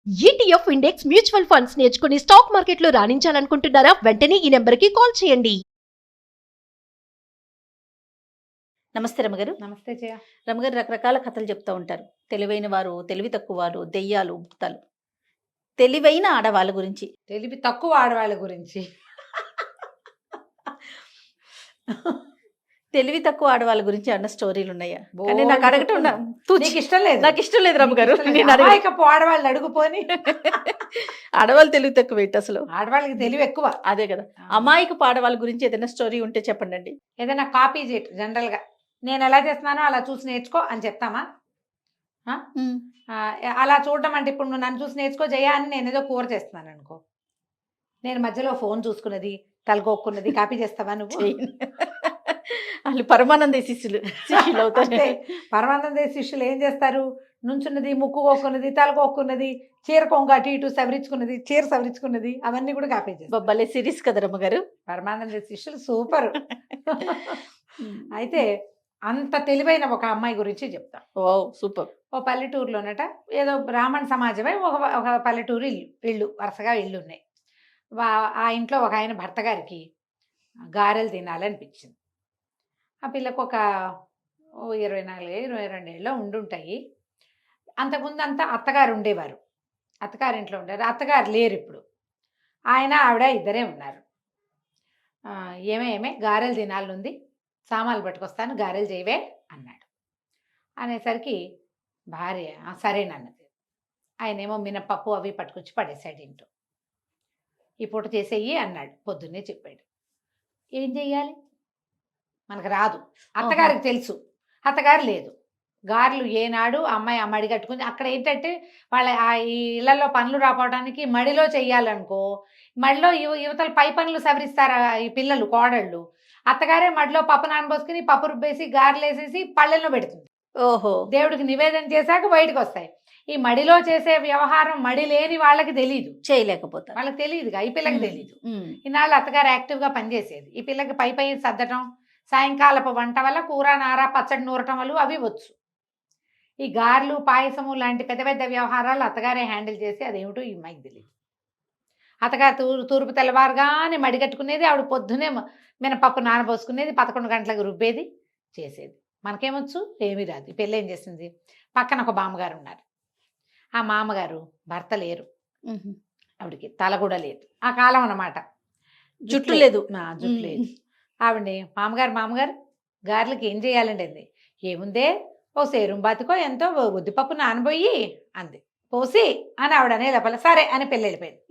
ETF index mutual funds నేర్చుకుని stock మార్కెట్లో రాణించాలనుకుంటున్నారా? వెంటనే ఈ నెంబర్కి కాల్ చేయండి. నమస్తే రమగారు. నమస్తే జయ. రమగారు రకరకాల కథలు చెప్తూ ఉంటారు. తెలివైన వారు, తెలివి తక్కువ వారు, దెయ్యాలు, భూతాలు. తెలివైన ఆడవాళ్ళ గురించి, తెలివి తక్కువ ఆడవాళ్ళ గురించి. తెలివి తక్కువ ఆడవాళ్ళ గురించి అన్న స్టోరీలు ఉన్నాయా? కానీ బోల్డ్ నాకు అడగటం చెప్తున్నా. తూచి. నీకు ఇష్టం లేదు? నాకు ఇష్టం లేదు రమగారు. నీకు ఇష్టం లేదు. నేను అడగ- అమాయకపు ఆడవాళ్ళు అడుగుపోని. ఆడవాళ్ళు తెలివి తక్కువ ఏంటి అసలు? ఆడవాళ్ళకి తెలివి ఎక్కువ. అదే కదా. అమాయక ఆడవాళ్ళ గురించి ఏదైనా స్టోరీ ఉంటే చెప్పండి. ఏదైనా కాపీ చేయటం జనరల్ గా నేను ఎలా చేస్తున్నానో అలా చూసి నేర్చుకో అని చెప్తామా? అలా చూడటం అంటే ఇప్పుడు నువ్వు నన్ను చూసి నేర్చుకో జయ అని నేను ఏదో కూర చేస్తున్నాను అనుకో, నేను మధ్యలో ఫోన్ చూసుకున్నది తలకొక్కున్నది కాపీ చేస్తావా నువ్వు? వాళ్ళు పరమానంద శిష్యులు అవుతారు. అంటే పరమానంద శిష్యులు ఏం చేస్తారు? నుంచున్నది, ముక్కు కోక్కున్నది, తలకొక్కున్నది, చీర కొంగు అటు ఇటు సవరించుకున్నది, చీర సవరించుకున్నది, అవన్నీ కూడా కాపీ చేస్తారు. బొబ్బలే సిరీస్ కదా రమ్మగారు. పరమానంద శిష్యులు సూపర్. అయితే అంత తెలివైన ఒక అమ్మాయి గురించి చెప్తా. ఓ సూపర్. ఓ పల్లెటూరులోనట ఏదో బ్రాహ్మణ సమాజమే ఒక పల్లెటూరు ఇల్లు వరుసగా ఇళ్ళు ఉన్నాయి. ఆ ఇంట్లో ఒక ఆయన భర్త గారికి గారెలు తినాలనిపించింది. ఆ పిల్లకు ఒక 24-22 ఏళ్ళలో ఉండుంటాయి. అంతకుముందు అంతా అత్తగారు ఉండేవారు, అత్తగారింట్లో ఉండేవారు. అత్తగారు లేరు ఇప్పుడు. ఆయన ఆవిడ ఇద్దరే ఉన్నారు. ఏమే గారెలు తినాలనుంది, సామాన్లు పట్టుకొస్తాను, గారెలు చేయవే అన్నాడు. అనేసరికి భార్య సరేనన్నది. ఆయన ఏమో మినపప్పు అవి పట్టుకొచ్చి పడేశాడు ఇంట్లో. ఈ పూట చేసేయి అన్నాడు. పొద్దున్నే చెప్పాడు. ఏం చెయ్యాలి? మనకు రాదు, అత్తగారికి తెలుసు, అత్తగారు లేదు. గారెలు ఏనాడు అమ్మాయి మడి కట్టుకుని అక్కడ ఏంటంటే వాళ్ళ ఈ ఇళ్లలో పనులు రాపోవడానికి మడిలో చెయ్యాలనుకో, మడిలో యువతలు పై పనులు సవరిస్తారు ఈ పిల్లలు కోడళ్ళు. అత్తగారే మడిలో పప్పు నానబోసుకుని పప్పు రుబ్బేసి గారెలు వేసేసి పళ్ళెల్లో పెడుతుంది. ఓహో. దేవుడికి నివేదన చేశాక బయటకు వస్తాయి. ఈ మడిలో చేసే వ్యవహారం మడి లేని వాళ్ళకి తెలియదు, చేయలేకపోతారు. వాళ్ళకి తెలియదుగా, ఈ పిల్లకి తెలియదు. ఈనాళ్ళు అత్తగారు యాక్టివ్గా పనిచేసేది. ఈ పిల్లకి పై సర్దటం, సాయంకాలపు వంట వల్ల కూర నార పచ్చడి నూరటం వల్ల అవి వచ్చు. ఈ గారెలు పాయసము లాంటి పెద్ద పెద్ద వ్యవహారాలు అత్తగారే హ్యాండిల్ చేసి అదేమిటో ఈ అమ్మాయికి తెలియదు. అత్తగారు తూర్పు తెల్లవారుగానే మడిగట్టుకునేది, ఆవిడ పొద్దునే మినపప్పు నానబోసుకునేది, 11 గంటలకు రుబ్బేది చేసేది. మనకేమొచ్చు? ఏమీ రాదు. ఈ పిల్ల ఏం చేసింది? పక్కన ఒక మామగారు ఉన్నారు. ఆ మామగారు భర్త లేరు, ఆవిడకి తల కూడా లేదు, ఆ కాలం అన్నమాట. జుట్టు లేదు. జుట్టు లేదు. ఆవిడని మామగారు గారెలకి ఏం చేయాలండి అంది. ఏముందే, ఓ సేరుం బాతికో ఎంతో ఉద్దిపప్పు నానబోయి అంది. పోసి అని ఆవిడ అనే లోపల సరే అని పెళ్ళి వెళ్ళిపోయింది.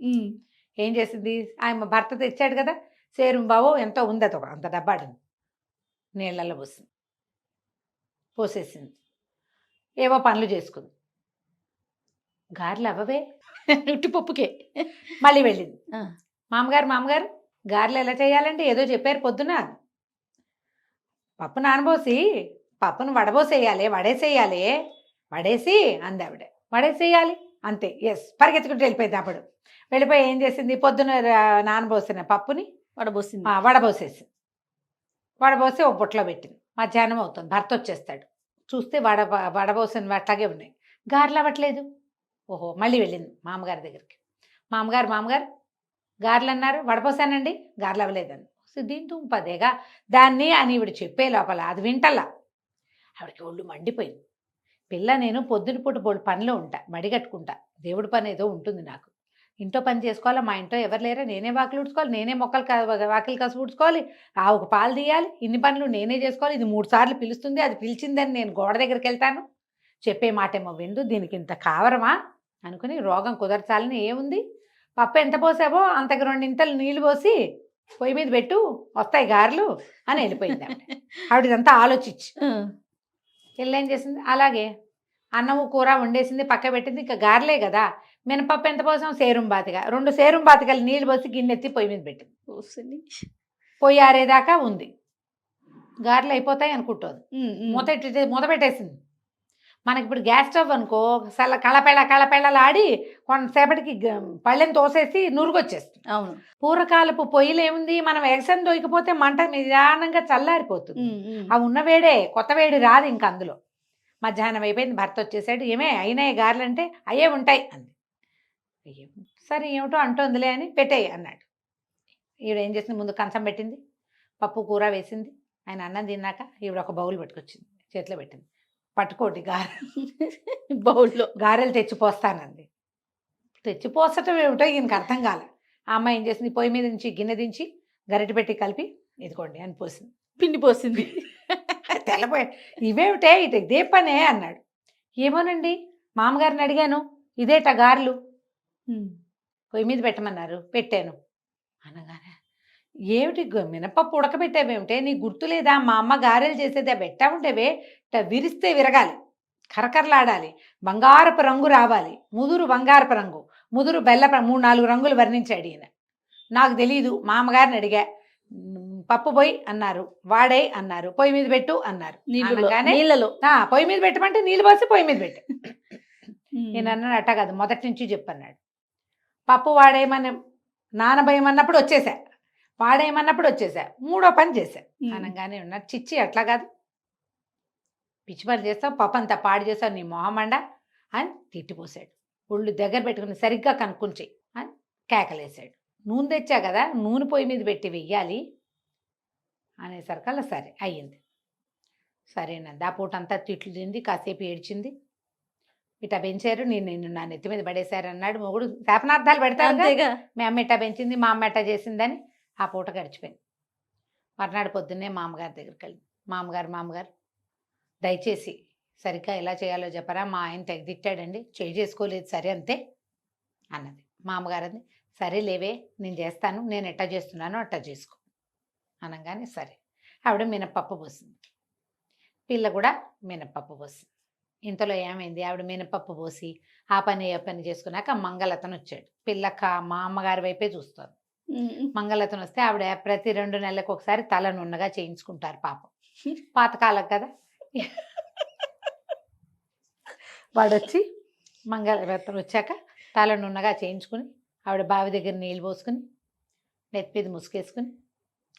ఏం చేసింది? ఆయన భర్త తెచ్చాడు కదా సేరుం బావో ఎంతో ఉంది, అది అంత డబ్బాడు నీళ్ళల్లో పోసేసింది. ఏవో పనులు చేసుకుంది. గారెలు అవ్వవే, ఉట్టిపప్పుకే. మళ్ళీ వెళ్ళింది. మామగారు గారెలు ఎలా చేయాలంటే ఏదో చెప్పారు పొద్దున. పప్పు నానబోసి పప్పును వడబోసేయాలి, వడేసి అంది ఆవిడ. వడేసేయాలి అంతే. ఎస్, పరిగెత్తుకుంటూ వెళ్ళిపోయింది. అప్పుడు వెళ్ళిపోయి ఏం చేసింది? పొద్దున నానబోసిన పప్పుని వడబోసేసి ఒక బుట్టలో పెట్టింది. మధ్యాహ్నం అవుతుంది, భర్త వచ్చేస్తాడు. చూస్తే వడబోసిన అట్లాగే ఉన్నాయి, గారెలు అవ్వట్లేదు. ఓహో, మళ్ళీ వెళ్ళింది మామగారి దగ్గరికి. మామగారు గారెలు అన్నారు, వడపోసానండి, గారెలు అవ్వలేదని. దీంతో పదేగా దాన్ని అని ఈవిడ చెప్పే లోపల అది వింటల్లా. ఆవిడకి ఒళ్ళు మండిపోయింది. పిల్ల నేను పొద్దున పూట పనిలో ఉంటా, మడి కట్టుకుంటా, దేవుడి పని ఏదో ఉంటుంది నాకు, ఇంట్లో పని చేసుకోవాలా, మా ఇంట్లో ఎవరు లేరా, నేనే వాకిలు ఉడుచుకోవాలి, నేనే వాకిలు కసు ఉడుచుకోవాలి, ఒక పాలు తీయాలి, ఇన్ని పనులు నేనే చేసుకోవాలి. ఇది 3 సార్లు పిలుస్తుంది, అది పిలిచిందని నేను గోడ దగ్గరికి వెళ్తాను, చెప్పే మాటేమో విందు, దీనికి ఇంత కావరమా అనుకుని రోగం కుదర్చాలని ఏముంది, పప్పు ఎంత పోసావో అంతకు 2 ఇంతలు నీళ్లు పోసి పొయ్యి మీద పెట్టు, వస్తాయి గారెలు అని వెళ్ళిపోయింది ఆవిడ ఇదంతా ఆలోచించి. ఏం చేసింది? అలాగే అన్నము కూర వండేసింది, పక్క పెట్టింది. ఇంకా గారెలే కదా, మినపప్పు ఎంత పోసాం? సేరుం బాతిగా, 2 సేరుం బాతికలు నీళ్ళు పోసి గిన్నెత్తి పొయ్యి మీద పెట్టింది. పొయ్యి ఆరేదాకా ఉంది. గారెలు అయిపోతాయి అనుకుంటుంది. మూత పెట్టేసింది. మనకి ఇప్పుడు గ్యాస్ స్టవ్ అనుకో, కళపెళ్ళలాడి కొంతసేపటికి పళ్ళెని తోసేసి నురుగొచ్చేస్తుంది. అవును. పూర్వకాలపు పొయ్యిలు ఏముంది, మనం ఎగసం దొరికిపోతే మంట నిదానంగా చల్లారిపోతుంది. అవి ఉన్న వేడే, కొత్త వేడి రాదు ఇంక అందులో. మధ్యాహ్నం అయిపోయింది, భర్త వచ్చేసాడు. ఏమే అయినాయి గారెలు అంటే అయ్యే ఉంటాయి అంది. సరే ఏమిటో అంటోందిలే అని పెట్టేయి అన్నాడు. ఈవిడ ఏం చేసింది, ముందు కంచం పెట్టింది, పప్పు కూర వేసింది. ఆయన అన్నం తిన్నాక ఈవిడ ఒక బౌల్ పట్టుకొచ్చింది, చేతిలో పెట్టింది. పట్టుకోటి బౌల్లో గారెలు తెచ్చిపోస్తానంది. తెచ్చిపోసటం ఏమిటో ఈయనకి అర్థం కాలే. ఆ అమ్మాయి ఏం చేసింది, పొయ్యి మీద నుంచి గిన్నె దించి గరిటె పెట్టి కలిపి ఇదిగోండి అని పోసింది. పిండి పోసింది. తెల్లపోయి ఇవేమిటే ఇదే పనే అన్నాడు. ఏమోనండి మామగారిని అడిగాను, ఇదేట గారెలు పొయ్యి మీద పెట్టమన్నారు, పెట్టాను అనగానే ఏమిటి మినపప్పు ఉడకబెట్టావేమిటే, నీ గుర్తు లేదా, మా అమ్మ గారెలు చేసేదే పెట్టా ఉంటేవే విరిస్తే విరగాలి, కరకరలాడాలి, బంగారపు రంగు రావాలి, ముదురు బంగారపు రంగు, ముదురు బెల్ల 3-4 రంగులు వర్ణించాడు ఈయన. నాకు తెలీదు, మా అమ్మగారిని అడిగా, పప్పు పోయి అన్నారు, వాడే అన్నారు, పొయ్యి మీద పెట్టు అన్నారు. నీళ్ళలో పొయ్యి మీద పెట్టమంటే నీళ్ళు పోసి పొయ్యి మీద పెట్టు. నేను అన్నాను అట్టా కాదు, మొదటి నుంచి చెప్పన్నాడు. పప్పు వాడేయమని నానబోయమన్నప్పుడు వచ్చేసా, వాడేయమన్నప్పుడు వచ్చేసా, 3వ పని చేశా అనగానే ఉన్నారు. చిచ్చి అట్లా కాదు, పిచ్చి పని చేస్తావు, పప్పు అంతా పాడు చేస్తావు, నీ మొహమండ అని తిట్టిపోసాడు. ఒళ్ళు దగ్గర పెట్టుకుని సరిగ్గా కనుక్కొని చెయ్యి అని కేకలేసాడు. నూనె తెచ్చా కదా, నూనె పొయ్యి మీద పెట్టి వెయ్యాలి అనేసరికల్లా సరే అయ్యింది. సరేనండి. ఆ పూట అంతా తిట్లు తింది, కాసేపు ఏడ్చింది. ఇట్టా పెంచారు, నేను నా నెత్తి మీద పడేశారు అన్నాడు మొగుడు. శాపనార్థాలు పెడతారు, మీ అమ్మ ఇట్టా పెంచింది, మా అమ్మ ఎట్టా చేసిందని. ఆ పూట గడిచిపోయింది. మర్నాడు పొద్దున్నే మామగారి దగ్గరికి వెళ్ళి, మామగారు దయచేసి సరిగ్గా ఎలా చేయాలో చెప్పరా, మా ఆయన తెగ తిట్టాడండి, చేసుకోలేదు సరే అంతే అన్నది. మామగారు అంది, సరే లేవే నేను చేస్తాను, నేను ఎట్టా చేస్తున్నానో అట్టా చేసుకో అనగానే సరే. ఆవిడ మినపప్పు పోసింది, పిల్ల కూడా మినపప్పు పోసింది. ఇంతలో ఏమైంది, ఆవిడ మినపప్పు పోసి ఆ పని చేసుకున్నాక మంగళతను వచ్చాడు. పిల్లక మా అమ్మగారి వైపే చూస్తుంది. మంగళతను వస్తే ఆవిడ ప్రతి 2 నెలలకు ఒకసారి తల నున్నగా చేయించుకుంటారు పాపం, పాతకాలం కదా. వాడొచ్చి మంగళరత్నం వచ్చాక తల నున్నగా చేయించుకుని ఆవిడ బావి దగ్గర నీళ్ళు పోసుకుని నెత్తిమీద ముసుకేసుకుని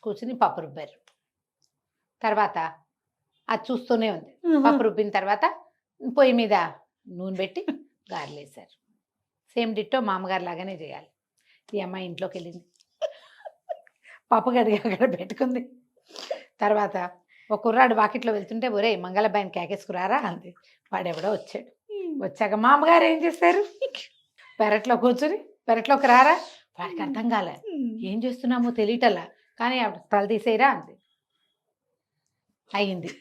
కూర్చుని పప్పు రుబ్బారు. తర్వాత అది చూస్తూనే ఉంది. పప్పు రుబ్బిన తర్వాత పొయ్యి మీద నూనె పెట్టి గారెలు వేశారు. సేమ్ డిట్టో మామగారు లాగానే చేయాలి. ఈ అమ్మాయి ఇంట్లోకి వెళ్ళింది, పప్పు గడిగి అక్కడ పెట్టుకుంది. తర్వాత ఒక కుర్రాడు వాకిట్లో వెళ్తుంటే, ఒరే మంగళబాయిని కేకేసుకురారా అంది. వాడెవడో వచ్చాడు. వచ్చాక మామగారు ఏం చేశారు, పెరట్లో కూర్చుని పెరట్లోకి రారా. వాడికి అర్థం కాలే, ఏం చేస్తున్నామో తెలియటల్లా, కానీ ఆవిడ తల తీసేయరా అంది. అయ్యింది.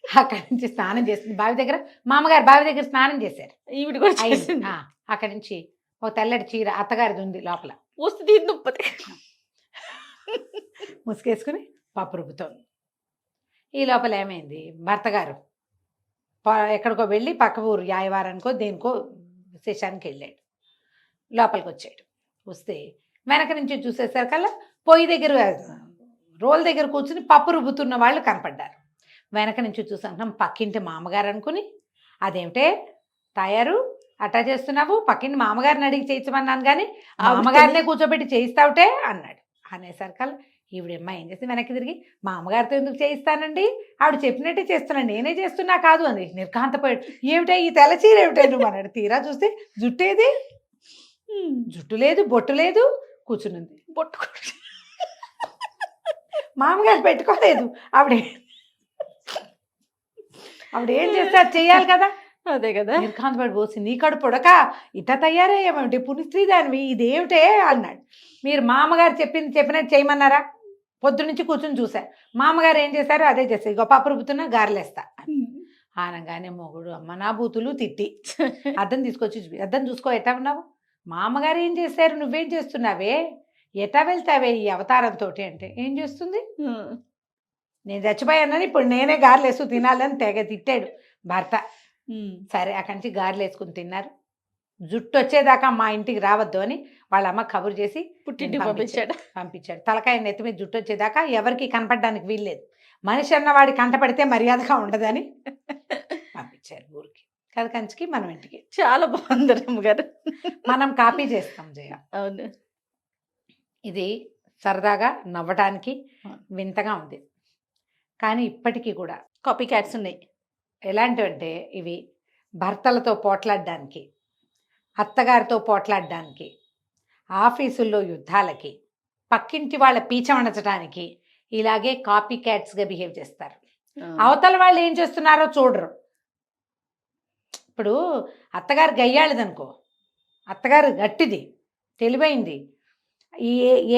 అక్కడి నుంచి స్నానం చేసింది బావి దగ్గర, మామగారు బావి దగ్గర స్నానం చేశారు. ఈవిడ కూడా చేసింది. అక్కడి నుంచి ఒక తెల్లటి చీర అత్తగారిది ఉంది లోపల, ముసుకేసుకుని పప్పు రుబ్బుతోంది. ఈ లోపల ఏమైంది, భర్త గారు ఎక్కడికో వెళ్ళి పక్క ఊరు యాయవారానికో దేనికో శేషానికి వెళ్ళాడు. లోపలికి వచ్చాడు. వస్తే వెనక నుంచి చూసేసరికల్లా పొయ్యి దగ్గర రోల్ దగ్గర కూర్చుని పప్పు రుబ్బుతున్న వాళ్ళు కనపడ్డారు. వెనక నుంచి చూసాం పక్కింటి మామగారు అనుకుని, అదేమిటే తయారు అట్టా చేస్తున్నావు, పక్కింటి మామగారిని అడిగి చేయించమన్నాను కానీ మామగారినే కూర్చోబెట్టి చేయిస్తావుటే అన్నాడు. అనేసరికల్లా ఈవిడమ్మ ఏం చేసి వెనక్కి తిరిగి, మా అమ్మగారితో ఎందుకు చేయిస్తానండి, ఆవిడ చెప్పినట్టే చేస్తున్నాను, నేనే చేస్తున్నా కాదు అంది. నిర్కాంతపోయాడు. ఏమిటా ఈ తెల్లచీర ఏమిటా నువ్వు అన్నాడు. తీరా చూస్తే జుట్టేది, జుట్టు లేదు, బొట్టు లేదు, కూర్చునుంది. బొట్టు మామగారు పెట్టుకోలేదు. ఆవిడ ఏం చేస్తే అది చెయ్యాలి కదా, అదే కదా. నిర్కాంతపడి పోసి, నీ కడుపు పొడక ఇట్ట తయారయ్యామేమిటి, పునిస్త్రీ దానివి, ఇదేమిటే అన్నాడు. మీరు మామగారు చెప్పినట్టు చేయమన్నారా, పొద్దు నుంచి కూర్చుని చూసా, మామగారు ఏం చేశారో అదే చేస్తారు, ఇగో పప్పు రుబ్బుతున్నా గారెలేస్తా అనగానే మొగుడు అమ్మ నా బూతులు తిట్టి అద్దం తీసుకొచ్చి అద్దం చూసుకో ఎట్టా ఉన్నావు, మామగారు ఏం చేశారు, నువ్వేం చేస్తున్నావే, ఎట్టా వెళ్తావే ఈ అవతారంతో అంటే, ఏం చేస్తుంది, నేను చచ్చిపోయానని ఇప్పుడు నేనే గారెలు వేస్తూ తినాలని తెగ తిట్టాడు భర్త. సరే అక్కడి నుంచి గారెలు వేసుకుని తిన్నారు. జుట్టు వచ్చేదాకా మా ఇంటికి రావద్దు అని వాళ్ళ అమ్మ కబురు చేసి పుట్టింటికి పంపించాడు. తలకాయ నెత్తి మీద జుట్టు వచ్చేదాకా ఎవరికి కనపడడానికి వీల్లేదు, మనిషి అన్నవాడి కంటపడితే మర్యాదగా ఉండదని పంపించారు ఊరికి. కథ కంచికి మనం ఇంటికి. చాలా బాగుంది రమ్మగారు. మనం కాపీ చేస్తాం జయ. అవును, ఇది సరదాగా నవ్వటానికి వింతగా ఉంది, కానీ ఇప్పటికీ కూడా కాపీ క్యాట్స్ ఉన్నాయి. ఎలాంటివంటే ఇవి భర్తలతో పోట్లాడడానికి, అత్తగారితో పోట్లాడడానికి, ఆఫీసుల్లో యుద్ధాలకి, పక్కింటి వాళ్ళ పీచమణచడానికి ఇలాగే కాపీ క్యాట్స్గా బిహేవ్ చేస్తారు. అవతల వాళ్ళు ఏం చేస్తున్నారో చూడరు. ఇప్పుడు అత్తగారు గయ్యాళిదనుకో, అత్తగారు గట్టిది, తెలివైంది,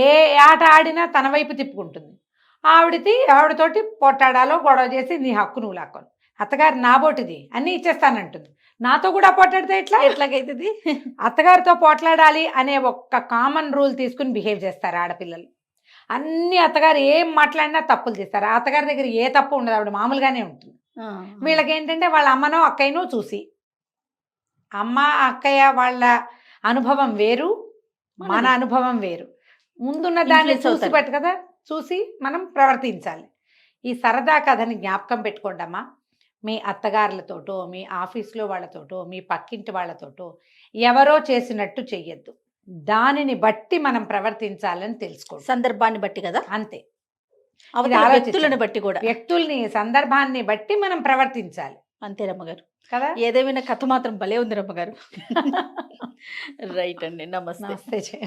ఏ ఆట ఆడినా తన వైపు తిప్పుకుంటుంది. ఆవిడతోటి పోట్లాడాలో గొడవ చేసి నీ హక్కు నువ్వు లాక్కొని, అత్తగారు నాబోటిది అన్నీ ఇచ్చేస్తానంటుంది. నాతో కూడా పోట్లాడితే ఎట్లాగైతుంది? అత్తగారితో పోట్లాడాలి అనే ఒక్క కామన్ రూల్ తీసుకుని బిహేవ్ చేస్తారు ఆడపిల్లలు. అన్ని అత్తగారు ఏం మాట్లాడినా తప్పులు చేస్తారు. ఆ అత్తగారి దగ్గర ఏ తప్పు ఉండదు, ఆవిడ మామూలుగానే ఉంటుంది. వీళ్ళకి ఏంటంటే వాళ్ళ అమ్మనో అక్కయ్యనో చూసి, అమ్మ అక్కయ్య వాళ్ళ అనుభవం వేరు, మన అనుభవం వేరు. ముందున్న దాన్ని Influence చూసి అవుతారు. పెట్టు కదా, చూసి మనం ప్రవర్తించాలి. ఈ సరదా కథని జ్ఞాపకం పెట్టుకోండి అమ్మా. మీ అత్తగారులతోటో, మీ ఆఫీస్లో వాళ్ళతోటో, మీ పక్కింటి వాళ్ళతోటో ఎవరో చేసినట్టు చెయ్యొద్దు. దానిని బట్టి మనం ప్రవర్తించాలని తెలుసుకోండి. సందర్భాన్ని బట్టి కదా, అంతే. అవతల ఆలోచించండి. వ్యక్తులను బట్టి కూడా. వ్యక్తుల్ని, సందర్భాన్ని బట్టి మనం ప్రవర్తించాలి అంతే రమ్మగారు. కదా. ఏదేమైనా కథ మాత్రం భలే ఉంది రమ్మగారు. రైట్ అండి, నమస్తే. నమస్తే జయ.